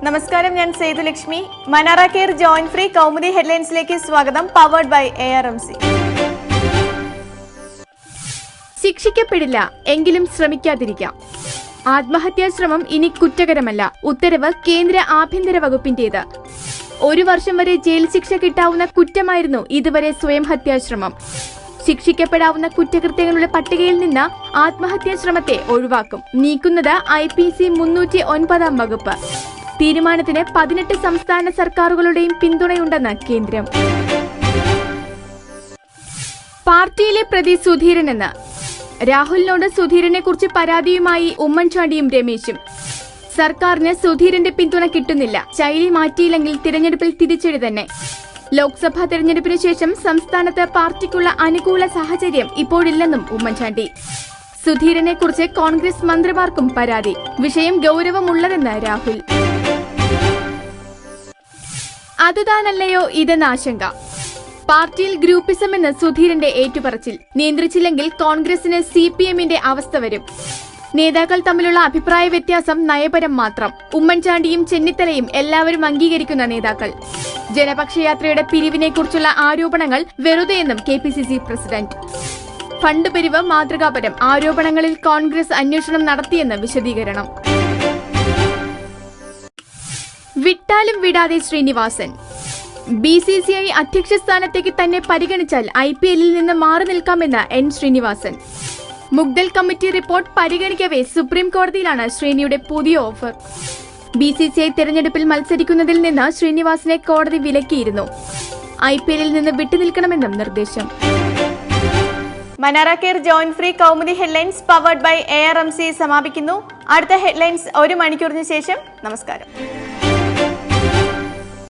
നമസ്കാരം, ഞാൻ സേതുലക്ഷ്മി. മനാറ കെയർ ജോയിന്റ് ഫ്രീ കൗമുദി ഹെഡ്ലൈൻസിലേക്ക് സ്വാഗതം. Powered by ARMC. ശിക്ഷിക്കപ്പെടില്ല, എങ്കിലും ശ്രമിക്കാതിരിക്കാം. ആത്മഹത്യാ ശ്രമം ഇനി കുറ്റകരമല്ല. ഉത്തരവ് കേന്ദ്ര ആഭ്യന്തര വകുപ്പിന്റേത്. 1 വർഷം വരെ ജയിൽ ശിക്ഷ കിട്ടാവുന്ന കുറ്റമായിരുന്നു ഇതുവരെ സ്വയം ഹത്യാശ്രമം. ശിക്ഷിക്കപ്പെടാവുന്ന കുറ്റകൃത്യങ്ങളുടെ പട്ടികയിൽ നിന്ന് ആത്മഹത്യാ ശ്രമത്തെ ഒഴിവാക്കും. നീക്കുന്നത് IPC 309 വകുപ്പ്. തീരുമാനത്തിന് 18 സംസ്ഥാന സർക്കാരുകളുടെയും പിന്തുണയുണ്ടെന്ന് കേന്ദ്രം. പാർട്ടിയിലെ പ്രതി സുധീരനെന്ന് രാഹുലിനോട് സുധീരനെ കുറിച്ച് പരാതിയുമായി ഉമ്മൻചാണ്ടിയും രമേശും. സർക്കാരിന് സുധീരന്റെ പിന്തുണ കിട്ടുന്നില്ല. ശൈലി മാറ്റിയില്ലെങ്കിൽ തിരഞ്ഞെടുപ്പിൽ തിരിച്ചടി തന്നെ. ലോക്സഭാ തെരഞ്ഞെടുപ്പിന് ശേഷം സംസ്ഥാനത്ത് പാർട്ടിക്കുള്ള അനുകൂല സാഹചര്യം ഇപ്പോഴില്ലെന്നും ഉമ്മൻചാണ്ടി. സുധീരനെ കുറിച്ച് കോൺഗ്രസ് മന്ത്രിമാർക്കും പരാതി. വിഷയം ഗൌരവമുള്ളതെന്ന് രാഹുൽ. അതുതാനല്ലയോ ഇതെന്ന ആശങ്ക. പാർട്ടിയിൽ ഗ്രൂപ്പിസം എന്ന സുധീരന്റെ ഏറ്റുപറച്ചിൽ നിയന്ത്രിച്ചില്ലെങ്കിൽ കോൺഗ്രസിന് CPMന്റെ അവസ്ഥ വരും. നേതാക്കൾ തമ്മിലുള്ള അഭിപ്രായ വ്യത്യാസം നയപരം മാത്രം. ഉമ്മൻചാണ്ടിയും ചെന്നിത്തലയും എല്ലാവരും അംഗീകരിക്കുന്ന നേതാക്കൾ. ജനപക്ഷയാത്രയുടെ പിരിവിനെക്കുറിച്ചുള്ള ആരോപണങ്ങൾ വെറുതെയെന്നും KPCC പ്രസിഡന്റ്. ഫണ്ട് പിരിവ് മാതൃകാപരം. ആരോപണങ്ങളിൽ കോൺഗ്രസ് അന്വേഷണം നടത്തിയെന്ന് വിശദീകരണം. വിട്ടാലും വിടാതെ ശ്രീനിവാസൻ. BCCI അധ്യക്ഷ സ്ഥാനത്തേക്ക് തന്നെ പരിഗണിച്ചാൽ IPLൽ നിന്ന് മാറി നിൽക്കാമെന്ന് N Srinivasan. Mudgal committee report പരിഗണിക്കവേ സുപ്രീം കോടതിയിലാണ് ശ്രീനിയുടെ പുതിയ ഓഫർ. BCCI തെരഞ്ഞെടുപ്പിൽ മത്സരിക്കുന്നതിൽ നിന്ന് ശ്രീനിവാസനെ കോടതി വിലക്കിയിരുന്നു. IPLൽ നിന്ന് വിട്ടുനിൽക്കണമെന്നും നിർദ്ദേശം. Manara care joint free Kaumudi headlines powered by ARMC സമാപിക്കുന്നു. അടുത്ത ഹെഡ്ലൈൻസ് 1 മണിക്കൂറിന് ശേഷം. നമസ്കാരം.